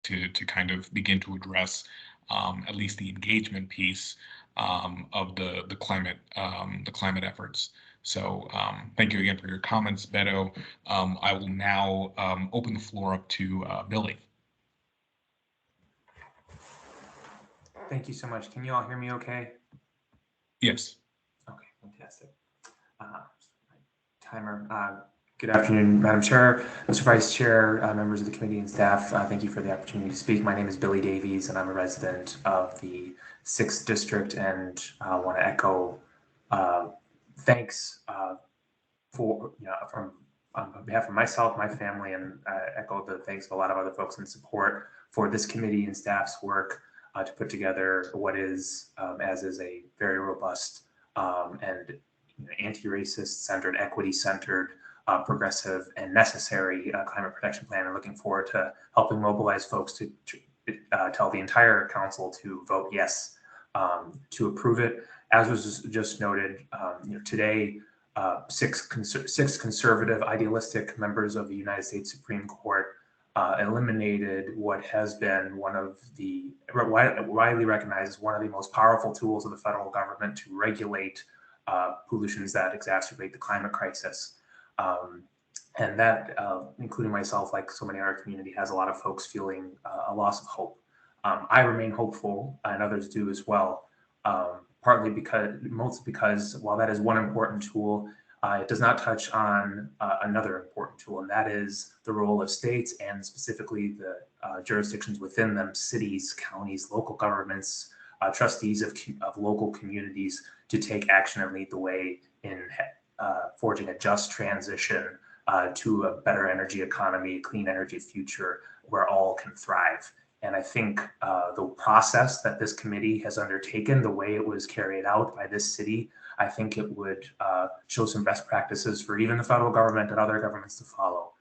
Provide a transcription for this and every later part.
to kind of begin to address at least the engagement piece of the climate efforts. So thank you again for your comments, Beto. I will now open the floor up to Billy. Thank you so much. Can you all hear me okay? Yes. Okay, fantastic. Timer. Good afternoon, Madam Chair, Mr. Vice Chair, members of the committee and staff. Thank you for the opportunity to speak. My name is Billy Davies, and I'm a resident of the 6th District, and want to echo thanks for, from on behalf of myself, my family, and echo the thanks of a lot of other folks in support for this committee and staff's work to put together what is, as is, a very robust and anti-racist centered, equity centered, progressive and necessary climate protection plan, and looking forward to helping mobilize folks to tell the entire council to vote yes to approve it. As was just noted, today, six conservative, idealistic members of the United States Supreme Court eliminated what has been one of the widely recognized as one of the most powerful tools of the federal government to regulate pollutions that exacerbate the climate crisis. And that, including myself, like so many in our community, has a lot of folks feeling a loss of hope. I remain hopeful, and others do as well, mostly because while that is one important tool, it does not touch on another important tool, and that is the role of states and specifically the jurisdictions within them, cities, counties, local governments, trustees of local communities, to take action and lead the way in forging a just transition to a better energy economy, clean energy future where all can thrive. And I think the process that this committee has undertaken, the way it was carried out by this city, I think it would show some best practices for even the federal government and other governments to follow.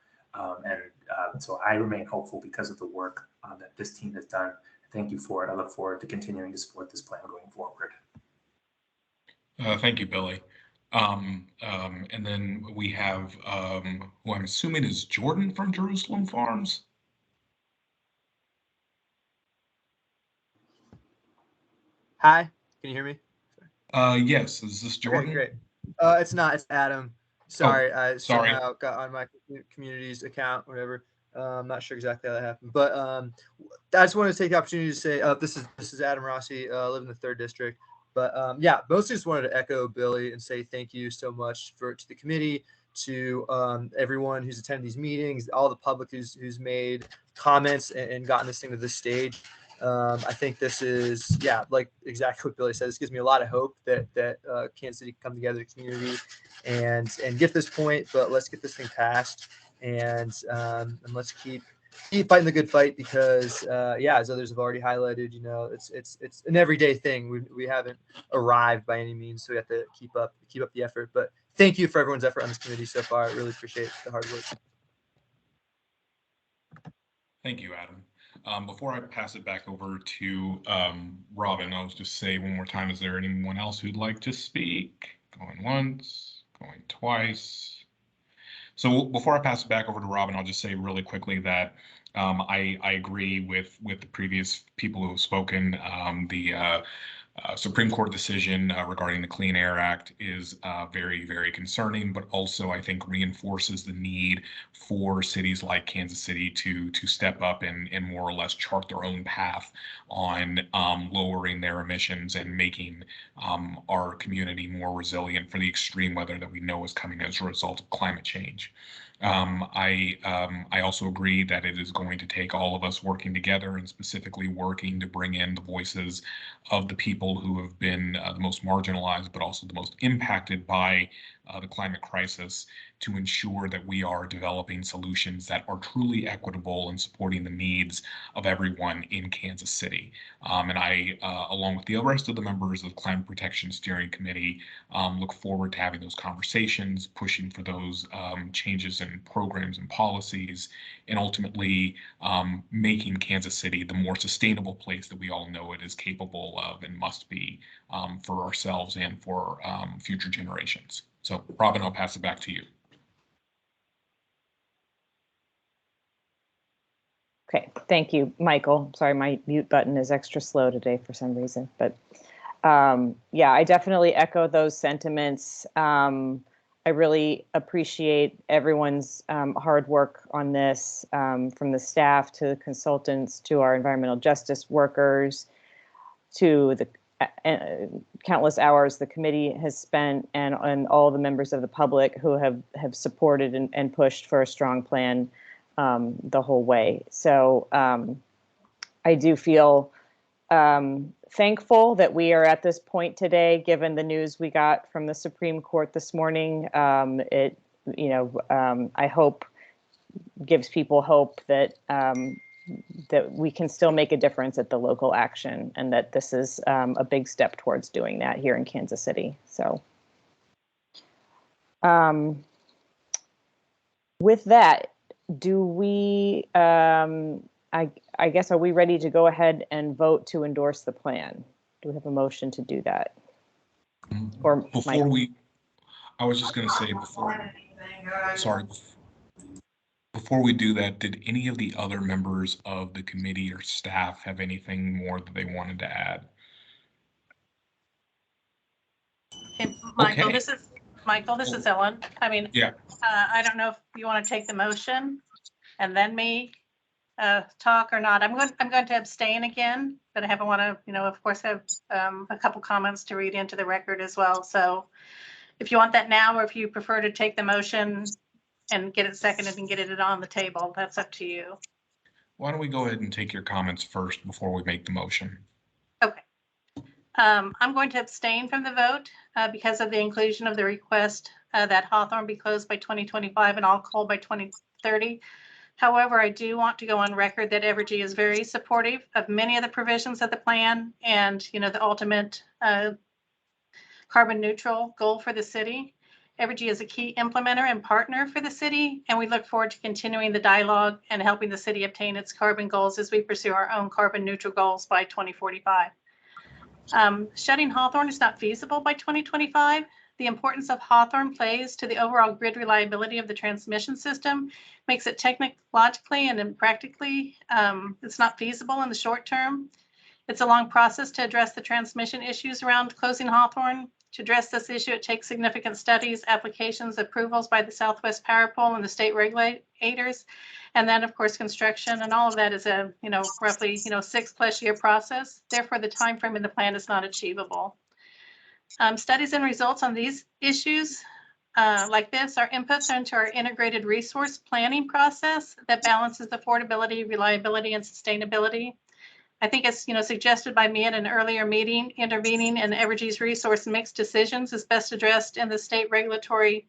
So I remain hopeful because of the work that this team has done. Thank you for it. I look forward to continuing to support this plan going forward. Thank you, Billy. And then we have who I'm assuming is Jordan from Jerusalem Farms. Hi, can you hear me? Yes, is this Jordan? Okay, great. It's not, it's Adam. Sorry, I somehow got on my community's account, whatever. I'm not sure exactly how that happened, but I just wanted to take the opportunity to say this is Adam Rossi, live in the 3rd District. But yeah, mostly just wanted to echo Billy and say thank you so much to the committee, to everyone who's attended these meetings, all the public who's made comments and gotten this thing to this stage. I think this is, like exactly what Billy said. This gives me a lot of hope that Kansas City can come together as a community and get this point. But let's get this thing passed, and let's keep fighting the good fight, because as others have already highlighted, it's an everyday thing. We haven't arrived by any means, so we have to keep up the effort. But thank you for everyone's effort on this committee so far. I really appreciate the hard work. Thank you, Adam. Before I pass it back over to Robin, I'll just say one more time, is there anyone else who'd like to speak? Going once, going twice. So before I pass it back over to Robin, I'll just say really quickly that I agree with the previous people who have spoken. The Supreme Court decision regarding the Clean Air Act is very, very concerning, but also I think reinforces the need for cities like Kansas City to step up and more or less chart their own path on lowering their emissions and making our community more resilient for the extreme weather that we know is coming as a result of climate change. I also agree that it is going to take all of us working together, and specifically working to bring in the voices of the people who have been the most marginalized, but also the most impacted by the climate crisis, to ensure that we are developing solutions that are truly equitable and supporting the needs of everyone in Kansas City. And I, along with the rest of the members of the Climate Protection Steering Committee, look forward to having those conversations, pushing for those changes in programs and policies, and ultimately making Kansas City the more sustainable place that we all know it is capable of and must be for ourselves and for future generations. So, Robin, I'll pass it back to you. Okay, thank you, Michael. Sorry, my mute button is extra slow today for some reason, but yeah, I definitely echo those sentiments. I really appreciate everyone's hard work on this, from the staff to the consultants to our environmental justice workers to the countless hours the committee has spent, and all the members of the public who have supported and pushed for a strong plan the whole way. So I do feel thankful that we are at this point today, given the news we got from the Supreme Court this morning. It, I hope gives people hope that that we can still make a difference at the local action, and that this is a big step towards doing that here in Kansas City. So with that, do we, I guess, are we ready to go ahead and vote to endorse the plan? Do we have a motion to do that? Or before I was just going to say before we do that, did any of the other members of the committee or staff have anything more that they wanted to add? Hey, Michael, Okay. This is Ellen. I mean, yeah. I don't know if you want to take the motion and then me talk or not. I'm going to abstain again, but I want to, of course, have a couple comments to read into the record as well. So if you want that now, or if you prefer to take the motion and get it seconded and get it on the table, that's up to you. Why don't we go ahead and take your comments first before we make the motion? Okay. I'm going to abstain from the vote because of the inclusion of the request that Hawthorne be closed by 2025 and all coal by 2030. However, I do want to go on record that Evergy is very supportive of many of the provisions of the plan and, the ultimate carbon neutral goal for the city. Evergy is a key implementer and partner for the city, and we look forward to continuing the dialogue and helping the city obtain its carbon goals as we pursue our own carbon neutral goals by 2045. Shutting Hawthorne is not feasible by 2025. The importance of Hawthorne plays to the overall grid reliability of the transmission system makes it technologically and practically, it's not feasible in the short term. It's a long process to address the transmission issues around closing Hawthorne. To address this issue, it takes significant studies, applications, approvals by the Southwest Power Pool and the state regulators, and then, of course, construction, and all of that is a, roughly, 6+ year process. Therefore, the time frame in the plan is not achievable. Studies and results on these issues like this are inputs into our integrated resource planning process that balances affordability, reliability, and sustainability. I think it's, suggested by me at an earlier meeting, intervening in Evergy's resource mix decisions is best addressed in the state regulatory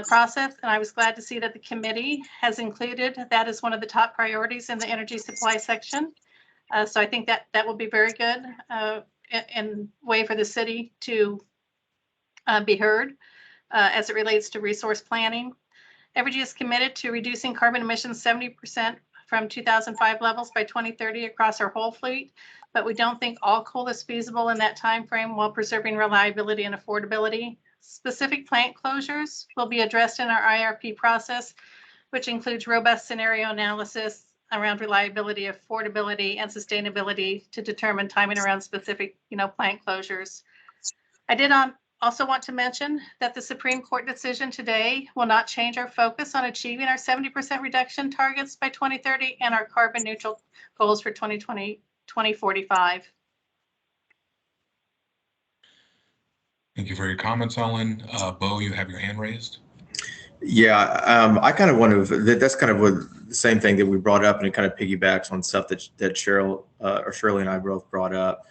process. And I was glad to see that the committee has included that as one of the top priorities in the energy supply section. So I think that will be very good and way for the city to be heard as it relates to resource planning. Evergy is committed to reducing carbon emissions 70% from 2005 levels by 2030 across our whole fleet, but we don't think all coal is feasible in that time frame while preserving reliability and affordability. Specific plant closures will be addressed in our IRP process, which includes robust scenario analysis around reliability, affordability, and sustainability to determine timing around specific, plant closures. I did also want to mention that the Supreme Court decision today will not change our focus on achieving our 70% reduction targets by 2030 and our carbon neutral goals for 2045. Thank you for your comments, Ellen. Bo, you have your hand raised. Yeah, I kind of want to, that's kind of what the same thing that we brought up, and it kind of piggybacks on stuff that Cheryl or Shirley and I both brought up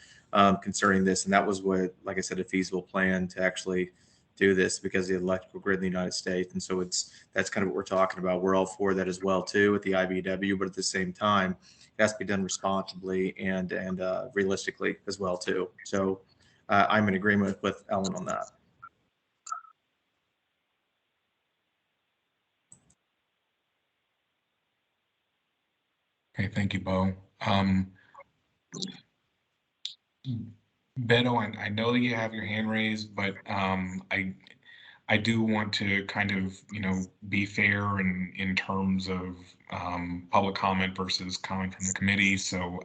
concerning this. And that was what, like I said, a feasible plan to actually do this because of the electrical grid in the United States. And so that's kind of what we're talking about. We're all for that as well too with the IBEW, but at the same time, it has to be done responsibly and realistically as well too. So I'm in agreement with Ellen on that. Okay, thank you, Bo. Beto, I know that you have your hand raised, but I do want to kind of, be fair in terms of public comment versus comment from the committee. So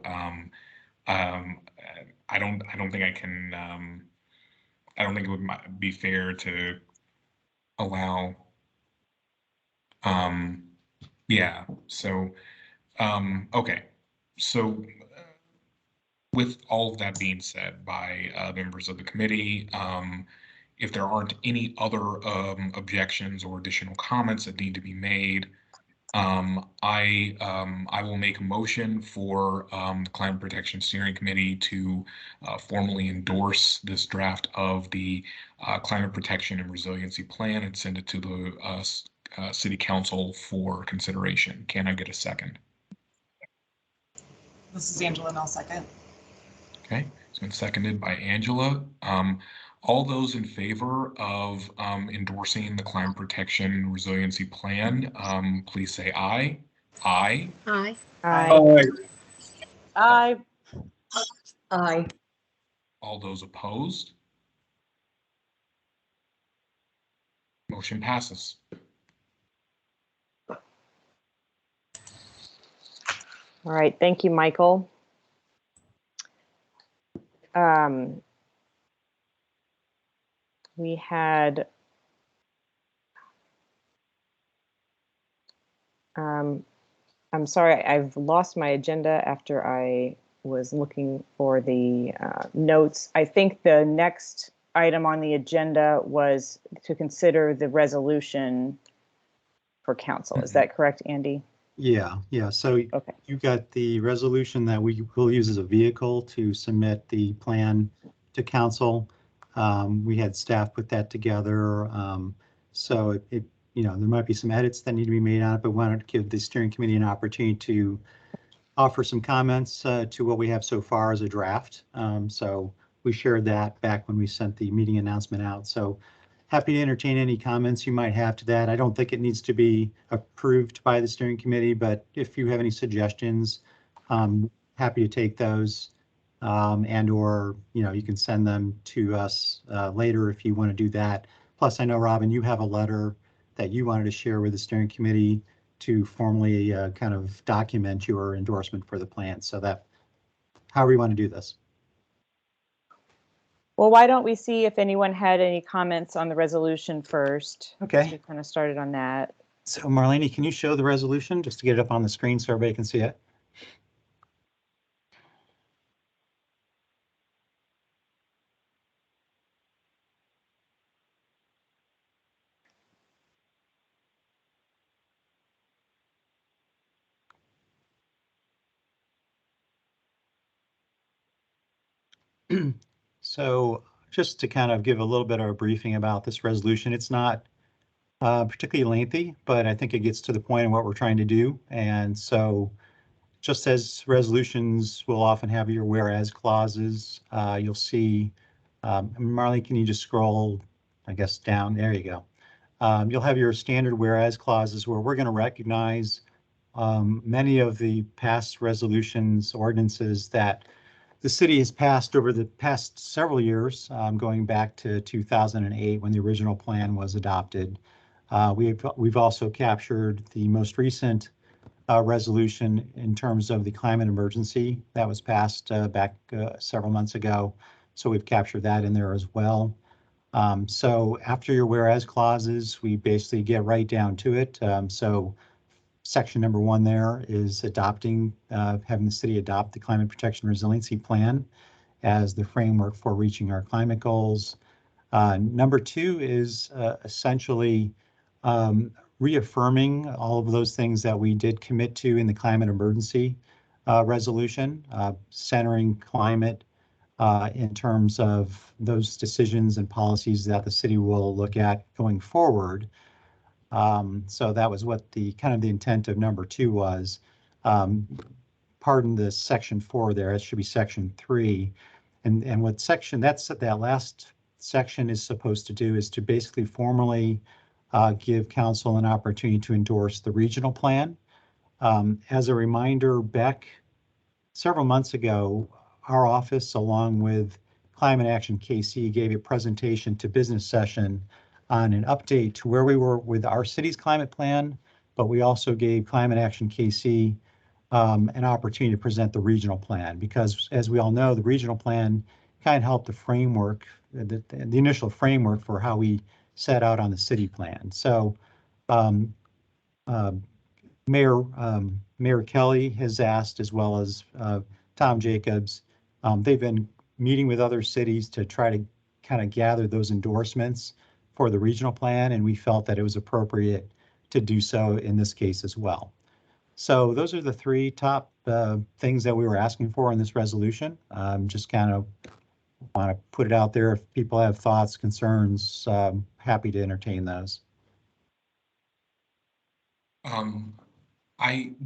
I don't think I can. I don't think it would be fair to allow. Yeah. So okay. So with all of that being said by members of the committee, if there aren't any other objections or additional comments that need to be made, I will make a motion for the Climate Protection Steering Committee to formally endorse this draft of the Climate Protection and Resiliency Plan and send it to the City Council for consideration. Can I get a second? This is Angela, and I'll second. Okay, it's been seconded by Angela. All those in favor of endorsing the Climate Protection Resiliency Plan, please say aye. Aye. Aye. Aye. Aye. Aye. All those opposed? Motion passes. All right, thank you, Michael. We had I'm sorry, I've lost my agenda after I was looking for the notes. I think the next item on the agenda was to consider the resolution for council. Is that correct, Andy? Yeah. So Okay. you've got the resolution that we will use as a vehicle to submit the plan to council. We had staff put that together. So there might be some edits that need to be made on it, but we wanted to give the steering committee an opportunity to offer some comments to what we have so far as a draft. So we shared that back when we sent the meeting announcement out. So happy to entertain any comments you might have to that. I don't think it needs to be approved by the steering committee, but if you have any suggestions, happy to take those. And/or, you can send them to us later if you want to do that. Plus, I know, Robin, you have a letter that you wanted to share with the steering committee to formally kind of document your endorsement for the plan. So that, however you want to do this. Well, why don't we see if anyone had any comments on the resolution first? Okay. We kind of started on that. So Marlene, can you show the resolution just to get it up on the screen so everybody can see it? So just to kind of give a little bit of a briefing about this resolution, it's not particularly lengthy, but I think it gets to the point of what we're trying to do. And so just as resolutions will often have your whereas clauses, you'll see, Marlene, can you just scroll, I guess, down? There you go. You'll have your standard whereas clauses where we're going to recognize many of the past resolutions, ordinances that the city has passed over the past several years, going back to 2008 when the original plan was adopted. We've also captured the most recent resolution in terms of the climate emergency that was passed back several months ago. So we've captured that in there as well. So after your whereas clauses, we basically get right down to it. So section number 1 there is adopting, having the city adopt the Climate Protection Resiliency Plan as the framework for reaching our climate goals. Number 2 is essentially reaffirming all of those things that we did commit to in the climate emergency resolution, centering climate in terms of those decisions and policies that the city will look at going forward. So that was what the kind of the intent of number 2 was. Pardon the section 4 there, it should be section 3. And what section, that last section is supposed to do is to basically formally give council an opportunity to endorse the regional plan. As a reminder, Beck, several months ago, our office, along with Climate Action KC, gave a presentation to business session on an update to where we were with our city's climate plan, but we also gave Climate Action KC an opportunity to present the regional plan, because as we all know, the regional plan kind of helped the framework, the initial framework for how we set out on the city plan. So Mayor Kelly has asked, as well as Tom Jacobs, they've been meeting with other cities to try to kind of gather those endorsements for the regional plan, and we felt that it was appropriate to do so in this case as well. So those are the three top things that we were asking for in this resolution. Just kind of want to put it out there. If people have thoughts, concerns, happy to entertain those.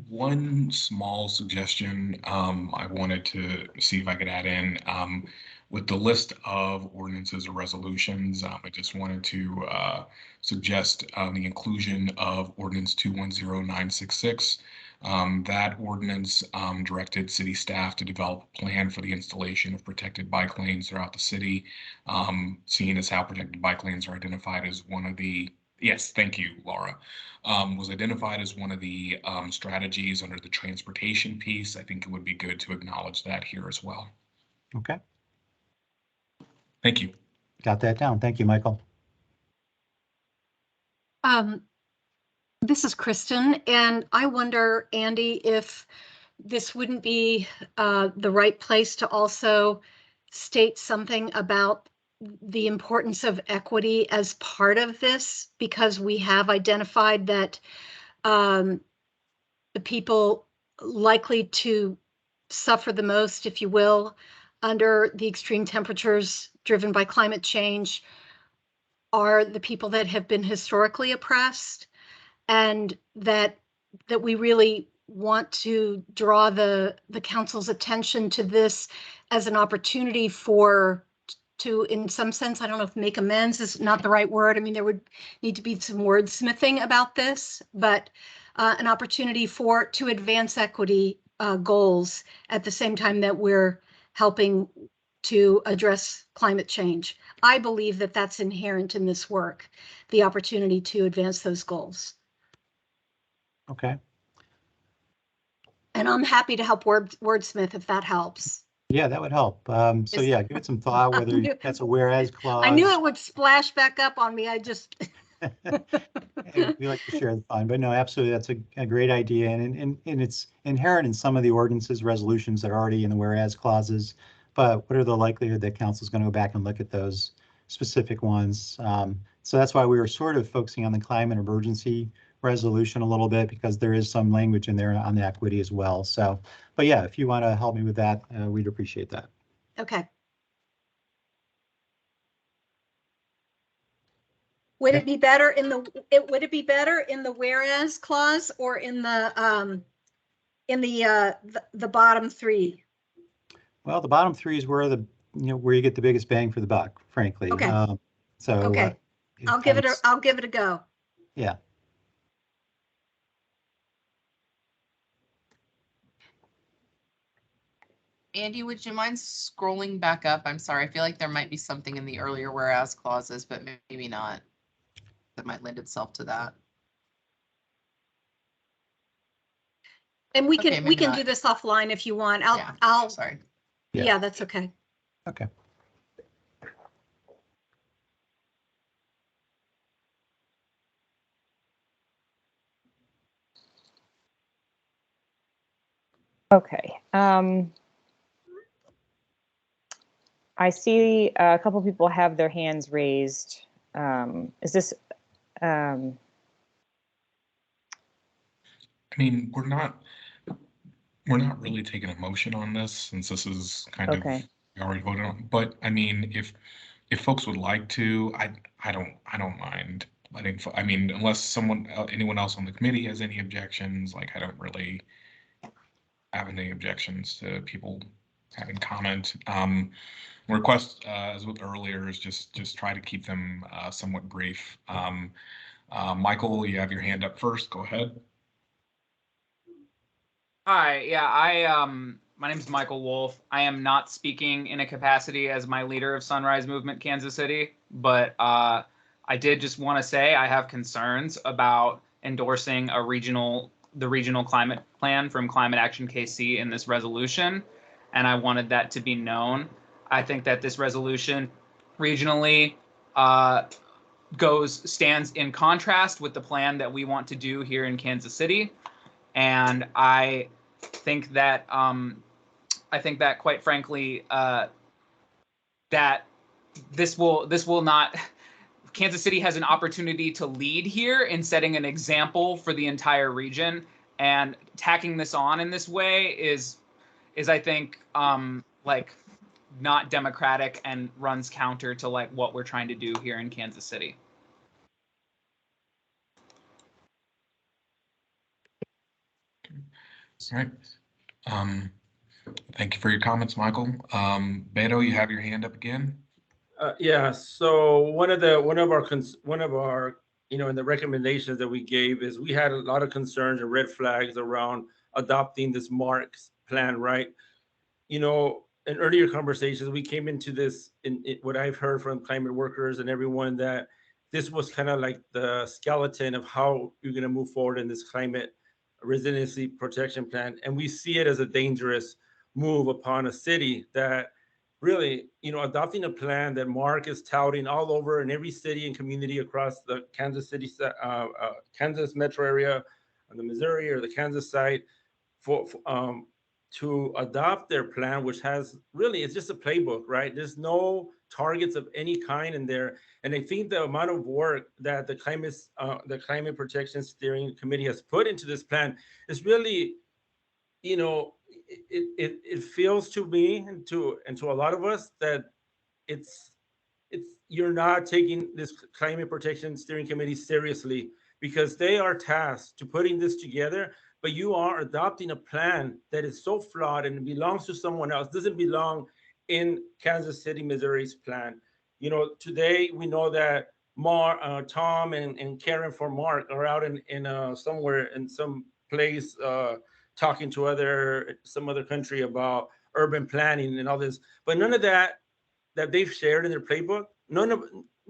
One small suggestion I wanted to see if I could add in with the list of ordinances or resolutions. I just wanted to suggest the inclusion of ordinance 210966. That ordinance directed city staff to develop a plan for the installation of protected bike lanes throughout the city, seeing as how protected bike lanes are identified as one of the Yes, thank you, Laura. Was identified as one of the strategies under the transportation piece. I think it would be good to acknowledge that here as well. Okay. Thank you. Got that down. Thank you, Michael. This is Kristen, and I wonder, Andy, if this wouldn't be the right place to also state something about the importance of equity as part of this, because we have identified that the people likely to suffer the most, if you will, under the extreme temperatures driven by climate change are the people that have been historically oppressed, and that we really want to draw the council's attention to this as an opportunity to, in some sense, I don't know if make amends is not the right word. I mean, there would need to be some wordsmithing about this, but an opportunity to advance equity goals at the same time that we're helping to address climate change. I believe that that's inherent in this work, the opportunity to advance those goals. Okay. And I'm happy to help wordsmith if that helps. Yeah, that would help. So yeah, give it some thought, whether that's a whereas clause. I knew it would splash back up on me. I just. We like to share the fun, but no, absolutely, that's a great idea, and it's inherent in some of the ordinances, resolutions that are already in the whereas clauses. But what are the likelihood that council is going to go back and look at those specific ones? So that's why we were sort of focusing on the climate emergency resolution a little bit, because there is some language in there on the equity as well. So, but yeah, if you want to help me with that, we'd appreciate that. Okay. Would it be better in the whereas clause or in the bottom three? Well, the bottom three is where where you get the biggest bang for the buck, frankly. Okay. So okay, I'll give it a go. Yeah. Andy, would you mind scrolling back up? I'm sorry, I feel like there might be something in the earlier whereas clauses, but maybe not. That might lend itself to that. And we can do this offline if you want. Sorry. Yeah, that's okay. Okay. Okay. I see a couple people have their hands raised. Is this? I mean, we're not really taking a motion on this, since this is kind of we already voted on. But I mean, if folks would like to, I don't mind letting. I mean, unless anyone else on the committee has any objections, like I don't really have any objections to people having comment. Request, as with earlier, is just try to keep them somewhat brief. Michael, you have your hand up first. Go ahead. Hi, yeah, my name is Michael Wolf. I am not speaking in a capacity as my leader of Sunrise Movement Kansas City, but I I did just want to say I have concerns about endorsing the regional climate plan from Climate Action KC in this resolution, and I wanted that to be known. I think that this resolution regionally stands in contrast with the plan that we want to do here in Kansas City, and I think that quite frankly that this will not. Kansas City has an opportunity to lead here in setting an example for the entire region, and tacking this on in this way is I think like not democratic and runs counter to like what we're trying to do here in Kansas City. All right. Thank you for your comments, Michael. Beto, you have your hand up again. Yeah. So one of our in the recommendations that we gave is we had a lot of concerns and red flags around adopting this MARCS plan, right? In earlier conversations, we came into this in what I've heard from climate workers and everyone, that this was kind of like the skeleton of how you're going to move forward in this climate resiliency protection plan. And we see it as a dangerous move upon a city that really, adopting a plan that Mark is touting all over in every city and community across the Kansas City, Kansas metro area, on the Missouri or the Kansas side, to adopt their plan, which has really, it's just a playbook, right? There's no targets of any kind in there. And I think the amount of work that the Climate Protection Steering Committee has put into this plan is really, it feels to me and to a lot of us that it's you're not taking this Climate Protection Steering Committee seriously, because they are tasked to putting this together, but you are adopting a plan that is so flawed and belongs to someone else, doesn't belong in Kansas City, Missouri's plan. Today we know that Tom and Karen for Mark are out in somewhere in some place talking to some other country about urban planning and all this, but none of that they've shared in their playbook.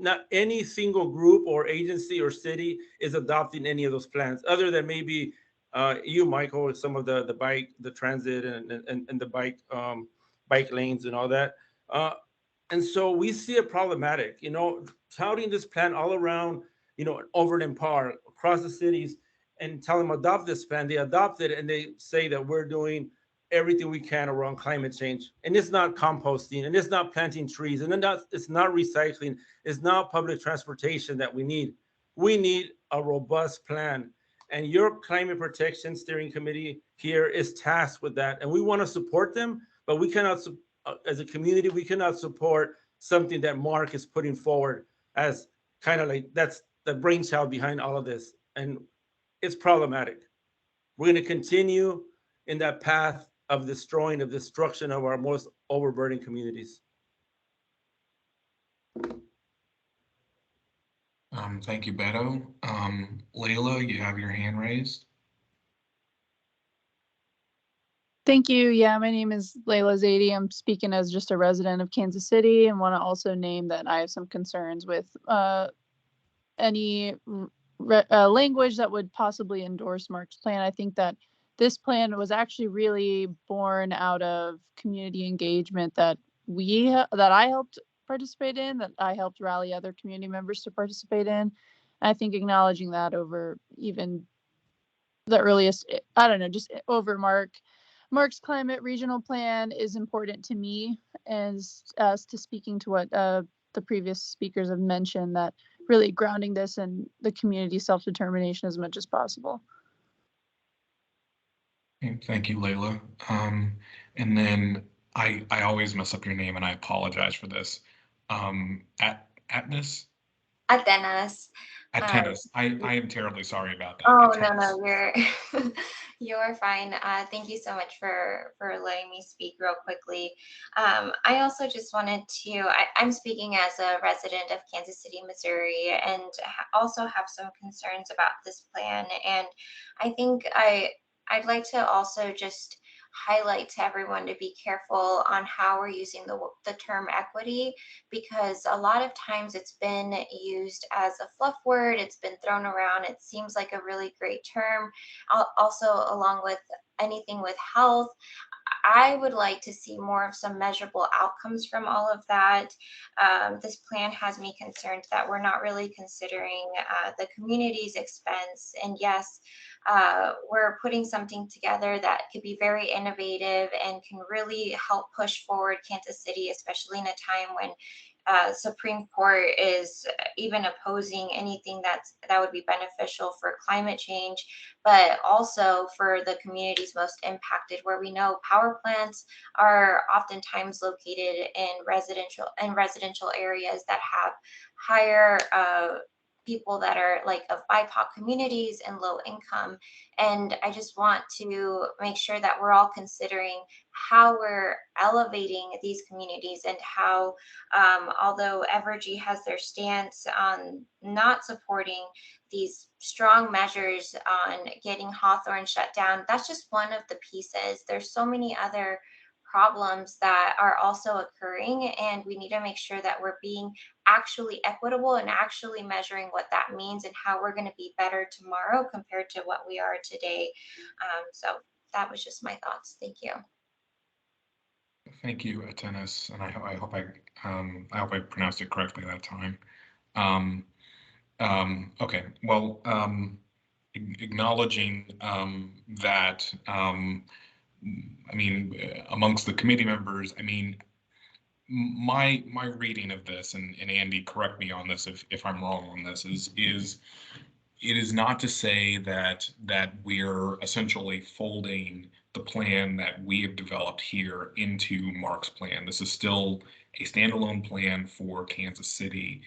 Not any single group or agency or city is adopting any of those plans, other than maybe you, Michael, with some of the transit and the bike lanes and all that. And so we see it problematic, touting this plan all around, Overland Park, across the cities, and tell them adopt this plan. They adopt it and they say that we're doing everything we can around climate change. And it's not composting, and it's not planting trees, and it's not recycling, it's not public transportation that we need. We need a robust plan. And your Climate Protection Steering Committee here is tasked with that. And we want to support them, but we cannot, as a community, we cannot support something that Mark is putting forward as kind of like that's the brainchild behind all of this. And it's problematic. We're going to continue in that path of destruction of our most overburdened communities. Thank you, Beto. Layla, you have your hand raised. Thank you. Yeah, my name is Layla Zaidi. I'm speaking as just a resident of Kansas City, and want to also name that I have some concerns with any language that would possibly endorse Mark's plan. I think that this plan was actually really born out of community engagement that I helped participate in, that I helped rally other community members to participate in. And I think acknowledging that over even the earliest, just over Mark's climate regional plan is important to me, as to speaking to what the previous speakers have mentioned, that really grounding this in the community self-determination as much as possible. Thank you, Layla. And then I always mess up your name, and I apologize for this. Atnas? Atenas. Atenas. I am terribly sorry about that. Oh, Atenas. no, you're fine. Thank you so much for letting me speak real quickly. I also just wanted to, I'm speaking as a resident of Kansas City, Missouri, and also have some concerns about this plan. And I think I'd like to also just highlight to everyone to be careful on how we're using the term equity, because a lot of times it's been used as a fluff word. It's been thrown around. It seems like a really great term. Also, along with anything with health, I would like to see more of some measurable outcomes from all of that. This plan has me concerned that we're not really considering the community's expense. And yes, we're putting something together that could be very innovative and can really help push forward Kansas City, especially in a time when Supreme Court is even opposing anything that would be beneficial for climate change, but also for the communities most impacted, where we know power plants are oftentimes located in residential areas that have higher people that are like of BIPOC communities and low income. And I just want to make sure that we're all considering how we're elevating these communities, and how, although Evergy has their stance on not supporting these strong measures on getting Hawthorne shut down, that's just one of the pieces. There's so many other problems that are also occurring, and we need to make sure that we're being actually equitable and actually measuring what that means and how we're going to be better tomorrow compared to what we are today. So that was just my thoughts. Thank you. Thank you, Atenas, and I hope I pronounced it correctly that time. Okay, well, acknowledging that, I mean, amongst the committee members, I mean, my reading of this, and Andy, correct me on this if I'm wrong on this, is it is not to say that we're essentially folding the plan that we have developed here into Mark's plan. This is still a standalone plan for Kansas City,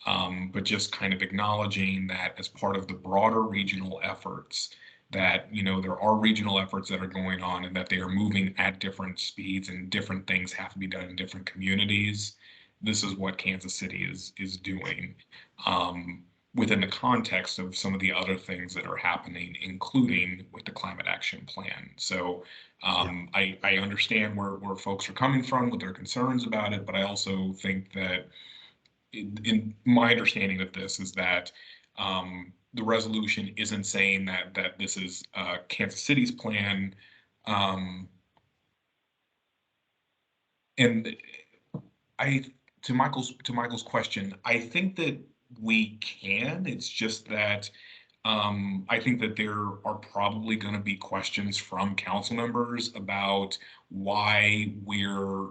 but just kind of acknowledging that as part of the broader regional efforts, that, you know, there are regional efforts that are going on and that they are moving at different speeds and different things have to be done in different communities. This is what Kansas City is doing within the context of some of the other things that are happening, including with the climate action plan. So I understand where folks are coming from with their concerns about it, but I also think that in my understanding of this is that the resolution isn't saying that this is Kansas City's plan. And to Michael's question, I think that we can. It's just that I think that there are probably going to be questions from council members about why we're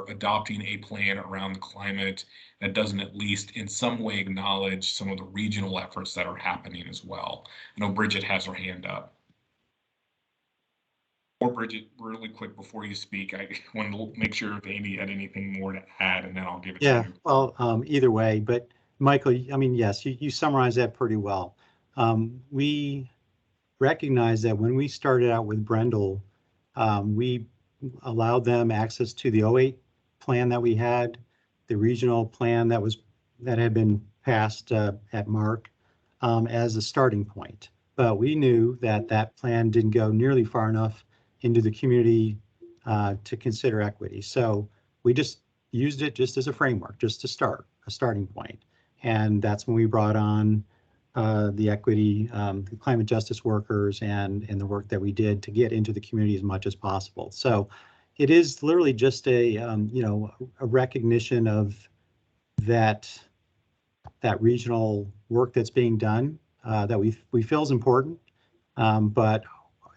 adopting a plan around the climate that doesn't at least in some way acknowledge some of the regional efforts that are happening as well. I know Bridget has her hand up. Or Bridget, really quick before you speak, I wanted to make sure if Amy had anything more to add, and then I'll give it to you. Well, either way, but Michael, I mean, yes, you summarized that pretty well. We recognize that when we started out with Brendel, we allowed them access to the 08 plan that we had, the regional plan that had been passed at Mark as a starting point. But we knew that plan didn't go nearly far enough into the community to consider equity. So we just used it just as a framework, just to start, a starting point. And that's when we brought on the equity, the climate justice workers, and the work that we did to get into the community as much as possible. So it is literally just a recognition of that regional work that's being done that we feel is important, but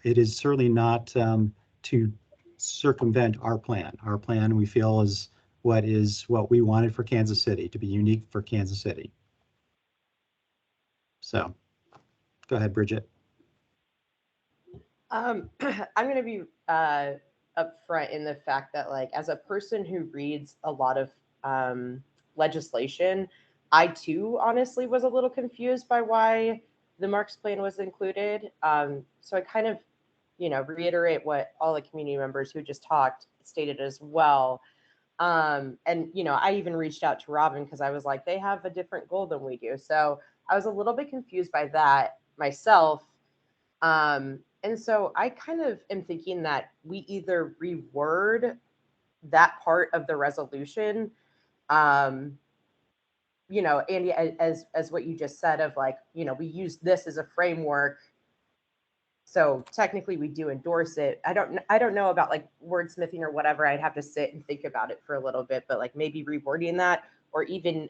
it is certainly not to circumvent our plan. Our plan, we feel, is what we wanted for Kansas City, to be unique for Kansas City. So go ahead, Bridget. I'm going to be upfront in the fact that, like, as a person who reads a lot of legislation, I too honestly was a little confused by why the Marks plan was included. So I kind of, reiterate what all the community members who just talked stated as well. And, I even reached out to Robin because I was like, they have a different goal than we do. So I was a little bit confused by that myself. And so I kind of am thinking that we either reword that part of the resolution, you know, Andy, as what you just said of like, you know, we use this as a framework. So technically we do endorse it. I don't know about like wordsmithing or whatever. I'd have to sit and think about it for a little bit, but like maybe rewording that, or even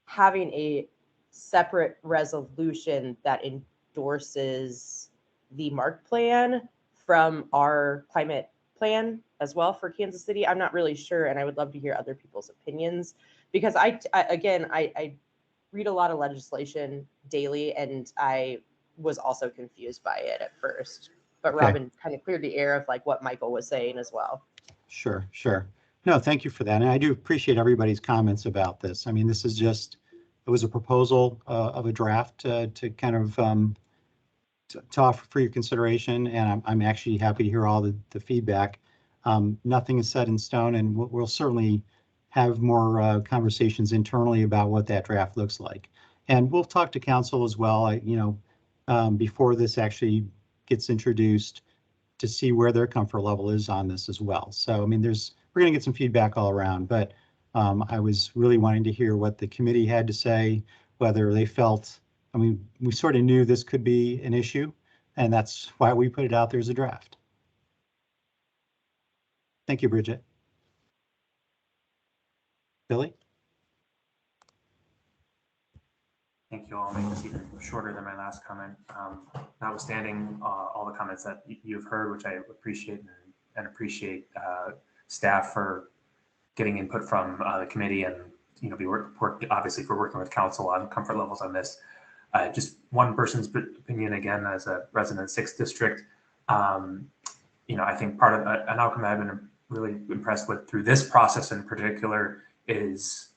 having a separate resolution that endorses the MARC plan from our climate plan as well for Kansas City. I'm not really sure, and I would love to hear other people's opinions, because I read a lot of legislation daily, and I was also confused by it at first. But Okay. Robin kind of cleared the air of like what Michael was saying as well. Sure, sure. No, thank you for that. And I do appreciate everybody's comments about this. I mean, this is just, it was a proposal of a draft to kind of to offer for your consideration. And I'm actually happy to hear all the feedback. Nothing is set in stone, and we'll certainly have more conversations internally about what that draft looks like. And we'll talk to council as well, before this actually gets introduced, to see where their comfort level is on this as well. So, I mean, we're going to get some feedback all around, but I was really wanting to hear what the committee had to say, whether they felt, I mean, we sort of knew this could be an issue, and that's why we put it out there as a draft. Thank you, Bridget. Billy? Thank you. I'll make this even shorter than my last comment. Notwithstanding all the comments that you've heard, which I appreciate, and appreciate staff for getting input from the committee, and obviously for working with council on comfort levels on this. Just one person's opinion, again, as a resident 6th district. I think part of an outcome that I've been really impressed with through this process in particular is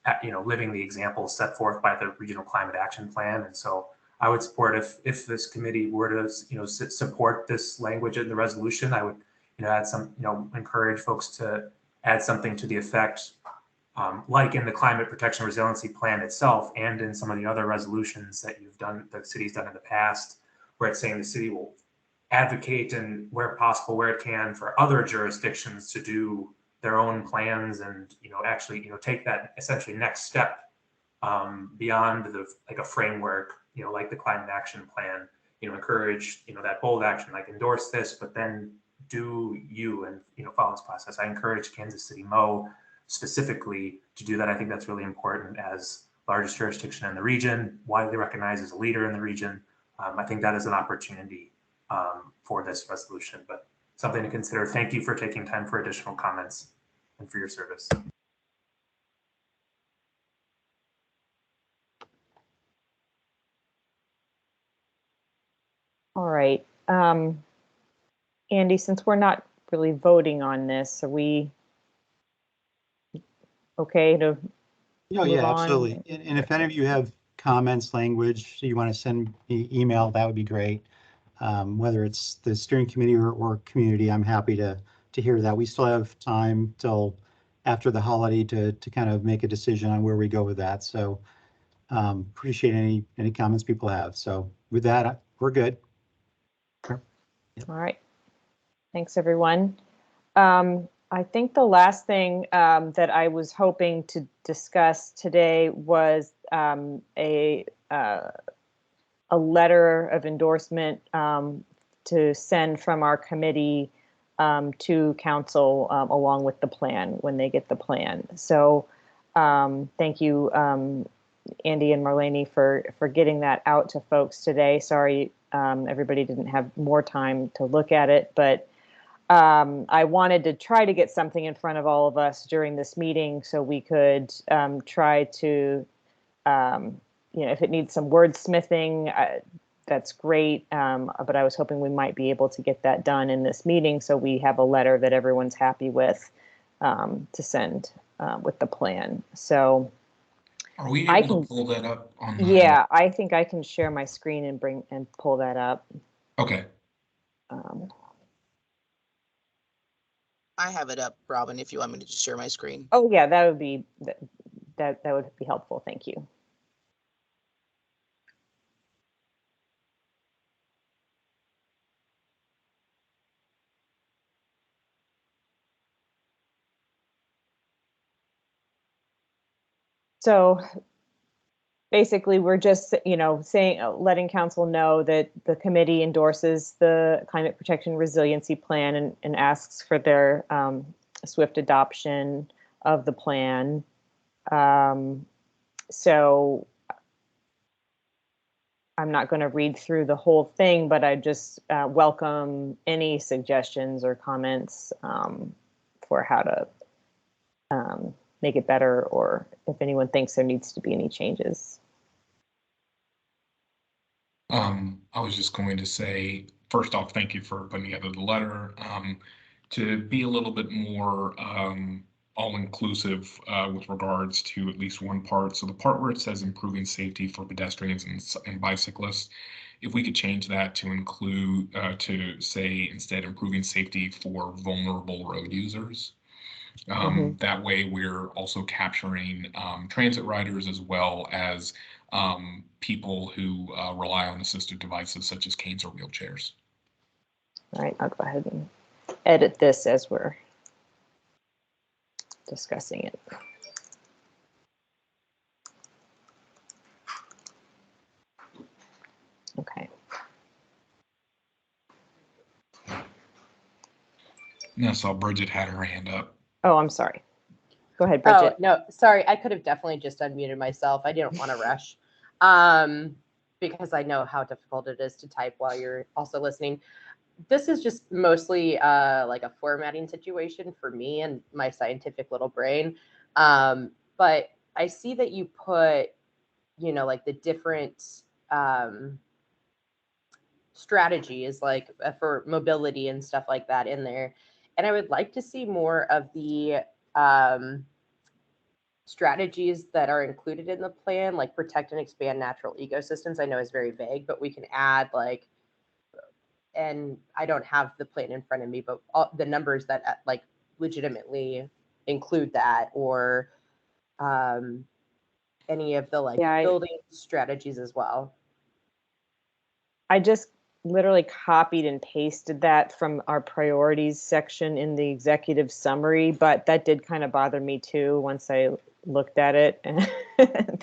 living the example set forth by the Regional Climate Action Plan. And so I would support, if this committee were to support this language in the resolution, I would add some, encourage folks to add something to the effect, like in the Climate Protection Resiliency Plan itself, and in some of the other resolutions that the city's done in the past, where it's saying the city will advocate, and where possible, where it can, for other jurisdictions to do their own plans, and actually take that essentially next step beyond a framework, like the Climate Action Plan. Encourage that bold action, like endorse this, but then do and follow this process. I encourage Kansas City Mo specifically to do that. I think that's really important as largest jurisdiction in the region, widely recognized as a leader in the region. I think that is an opportunity for this resolution, but something to consider. Thank you for taking time for additional comments and for your service. All right. Andy, since we're not really voting on this, are we okay to Oh, yeah, absolutely. And if any of you have comments, language, you want to send me email, that would be great. Whether it's the steering committee or community, I'm happy to hear that. We still have time till after the holiday to kind of make a decision on where we go with that. So appreciate any comments people have. So with that, we're good. All right. Thanks, everyone. I think the last thing that I was hoping to discuss today was a letter of endorsement to send from our committee to council along with the plan when they get the plan. So thank you, Andy and Marlene, for getting that out to folks today. Sorry, everybody didn't have more time to look at it, but I wanted to try to get something in front of all of us during this meeting so we could try to, if it needs some wordsmithing, that's great. But I was hoping we might be able to get that done in this meeting so we have a letter that everyone's happy with to send with the plan. So are we able to pull that up on the... Yeah, I think I can share my screen and pull that up. Okay. I have it up, Robin, if you want me to just share my screen. Oh yeah, that would be that would be helpful. Thank you. So basically, we're just, saying, letting council know that the committee endorses the climate protection resiliency plan and asks for their swift adoption of the plan. So I'm not going to read through the whole thing, but I just welcome any suggestions or comments for how to make it better, or if anyone thinks there needs to be any changes. I was just going to say, first off, thank you for putting together the letter. To be a little bit more all-inclusive with regards to at least one part. So the part where it says improving safety for pedestrians and bicyclists, if we could change that to include, to say instead improving safety for vulnerable road users. That way we're also capturing transit riders as well as people who rely on assistive devices such as canes or wheelchairs. All right, I'll go ahead and edit this as we're discussing it. Okay. And I saw Bridget had her hand up. Oh, I'm sorry. Go ahead, Bridget. Oh, no, sorry. I could have definitely just unmuted myself. I didn't want to rush because I know how difficult it is to type while you're also listening. This is just mostly like a formatting situation for me and my scientific little brain. But I see that you put, like the different strategies like for mobility and stuff like that in there. And I would like to see more of the strategies that are included in the plan, like protect and expand natural ecosystems. I know is very vague, but we can add like, and I don't have the plan in front of me, but all the numbers that like legitimately include that, or any of the like building strategies as well. I just literally copied and pasted that from our priorities section in the executive summary, but that did kind of bother me too once I looked at it.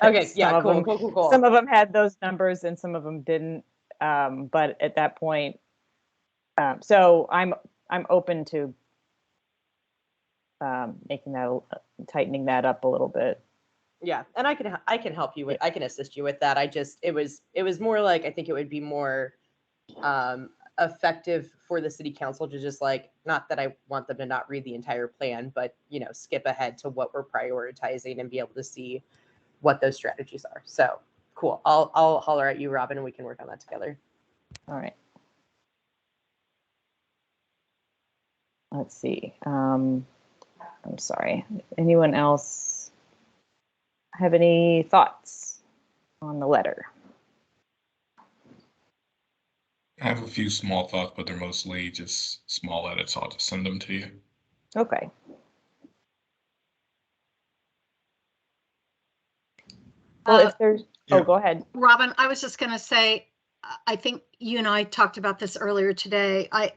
Okay, yeah, cool. Some of them had those numbers and some of them didn't. But at that point, so I'm open to making that, tightening that up a little bit. Yeah, and I can help you with, I can assist you with that. It was more like, I think it would be more effective for the city council to just like, not that I want them to not read the entire plan, but skip ahead to what we're prioritizing and be able to see what those strategies are. So cool. I'll holler at you, Robin, and we can work on that together. All right. Let's see. I'm sorry. Anyone else have any thoughts on the letter? I have a few small thoughts, but they're mostly just small edits. So I'll just send them to you. Okay. Well, if there's, oh, go ahead. Robin, I was just going to say, I think you and I talked about this earlier today. I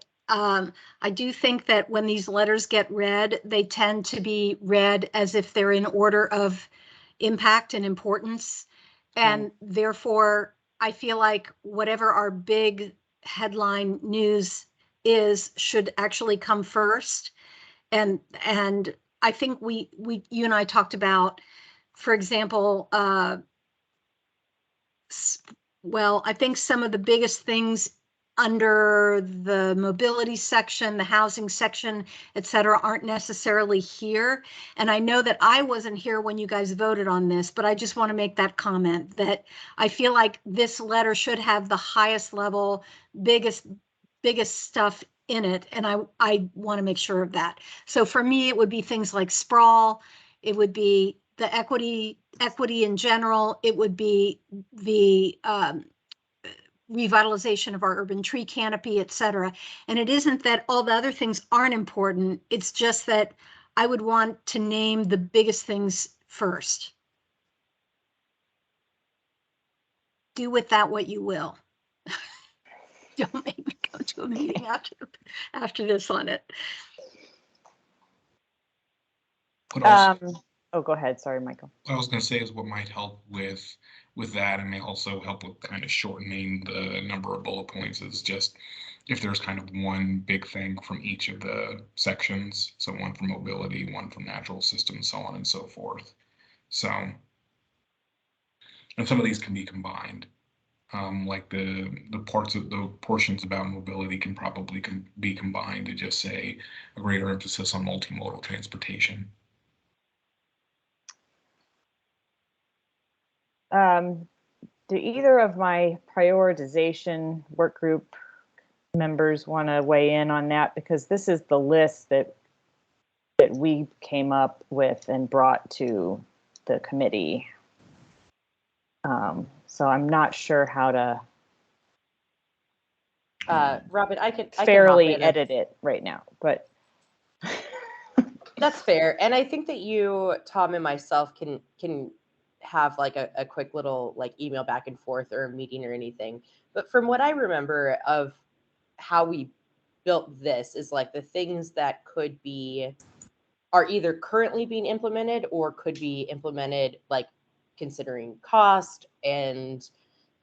do think that when these letters get read, they tend to be read as if they're in order of impact and importance. And therefore, I feel like whatever our big headline news is should actually come first. And I think you and I talked about, for example, well, I think some of the biggest things under the mobility section, the housing section, et cetera, aren't necessarily here. And I know that I wasn't here when you guys voted on this, but I just want to make that comment that I feel like this letter should have the highest level, biggest stuff in it. And I want to make sure of that. So for me, it would be things like sprawl. It would be the equity in general. It would be the revitalization of our urban tree canopy, et cetera. And it isn't that all the other things aren't important. It's just that I would want to name the biggest things first. Do with that what you will. Don't make me go to a meeting after this on it. Oh, go ahead. Sorry, Michael. What I was going to say is what might help with that, and may also help with kind of shortening the number of bullet points, is just if there's kind of one big thing from each of the sections. So one from mobility, one from natural systems, so on and so forth. So, and some of these can be combined. Like the portions about mobility can probably be combined to just say a greater emphasis on multimodal transportation. Do either of my prioritization work group members want to weigh in on that? Because this is the list that we came up with and brought to the committee. So I'm not sure how to Robin, I can fairly edit it right now, but that's fair. And I think that you, Tom, and myself can have like a quick little like email back and forth or a meeting or anything. But from what I remember of how we built this is like the things that are either currently being implemented or could be implemented, like considering cost and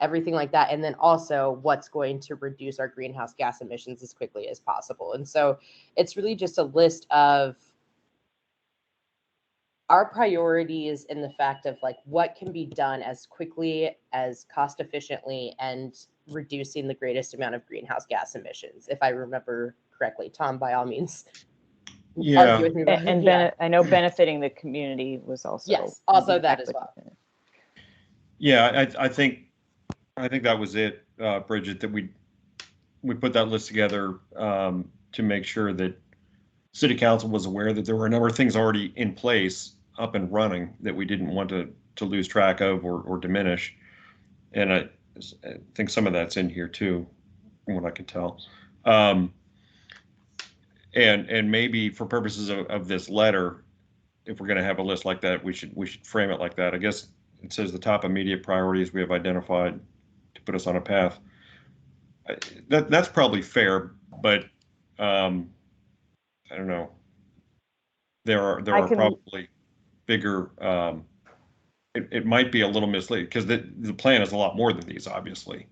everything like that. And then also what's going to reduce our greenhouse gas emissions as quickly as possible. And so it's really just a list of our priorities in the fact of like what can be done as quickly, as cost efficiently, and reducing the greatest amount of greenhouse gas emissions. If I remember correctly, Tom, by all means. Yeah. Argue with me about it. And I know benefiting the community was also. Yes, also that as well. Yeah, I think that was it, Bridget, that we put that list together to make sure that City Council was aware that there were a number of things already in place, up and running, that we didn't want to lose track of or diminish. And I think some of that's in here too, from what I can tell. And maybe for purposes of this letter, if we're going to have a list like that, we should frame it like that. I guess it says the top immediate priorities we have identified to put us on a path. That's probably fair, but I don't know. There are probably bigger. It might be a little misleading because the plan is a lot more than these, obviously.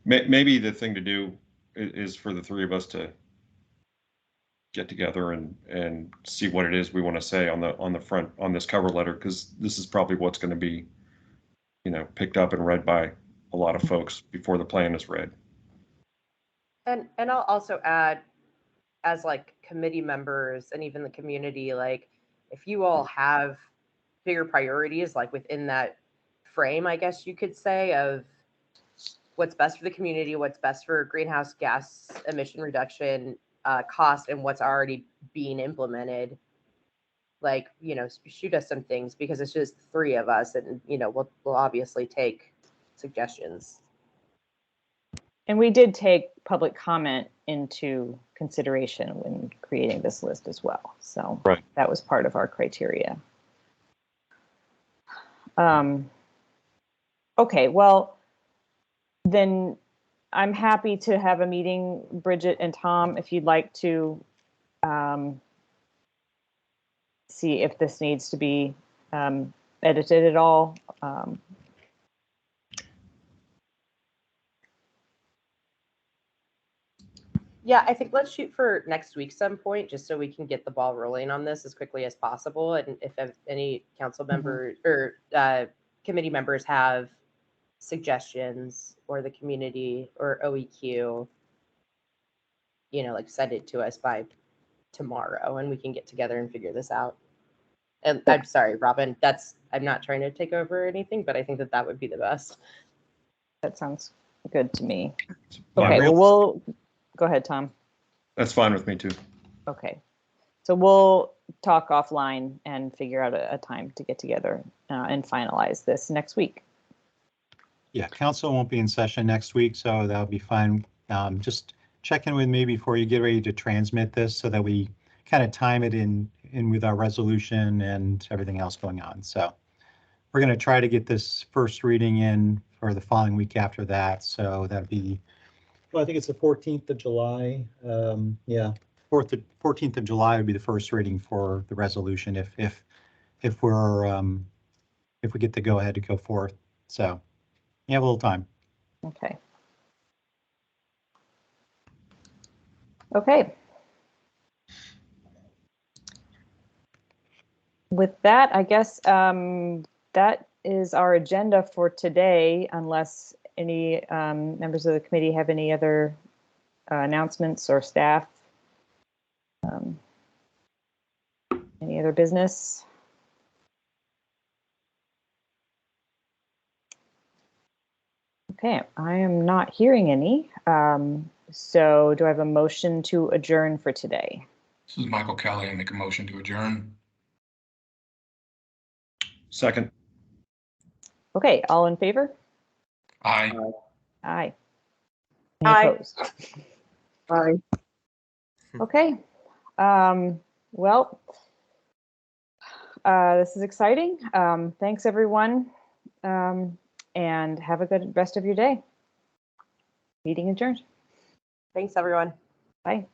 Maybe the thing to do is for the three of us to get together and see what it is we want to say on the front on this cover letter, because this is probably what's going to be, picked up and read by a lot of folks before the plan is read. And I'll also add, as like committee members and even the community, like if you all have bigger priorities, like within that frame, I guess you could say, of what's best for the community, what's best for greenhouse gas emission reduction, cost, and what's already being implemented, like, shoot us some things, because it's just three of us, and, we'll obviously take suggestions. And we did take public comment into consideration when creating this list as well. So right. That was part of our criteria. Okay, well, then I'm happy to have a meeting, Bridget and Tom, if you'd like to see if this needs to be edited at all. Yeah, I think let's shoot for next week some point, just so we can get the ball rolling on this as quickly as possible. And if any council members or committee members have suggestions, or the community or OEQ, like send it to us by tomorrow, and we can get together and figure this out. And I'm sorry, Robin, I'm not trying to take over or anything, but I think that would be the best. That sounds good to me. Okay, well, we'll go ahead, Tom. That's fine with me too. Okay, so we'll talk offline and figure out a time to get together and finalize this next week. Yeah, council won't be in session next week, so that'll be fine. Just check in with me before you get ready to transmit this, so that we kind of time it in with our resolution and everything else going on. So we're going to try to get this first reading in for the following week after that. So that'd be, well, I think it's the 14th of July. Yeah, 14th of July would be the first reading for the resolution if we get the go ahead to go forth. So you have a little time. Okay. Okay. With that, I guess that is our agenda for today, unless any members of the committee have any other announcements or staff. Any other business? Okay, I am not hearing any. So do I have a motion to adjourn for today? This is Michael Kelly. I make a motion to adjourn. Second. Okay, all in favor? Aye. Aye. Any Aye. opposed? Aye. Okay. Well, this is exciting. Thanks, everyone. And have a good rest of your day. Meeting adjourned. Thanks, everyone. Bye.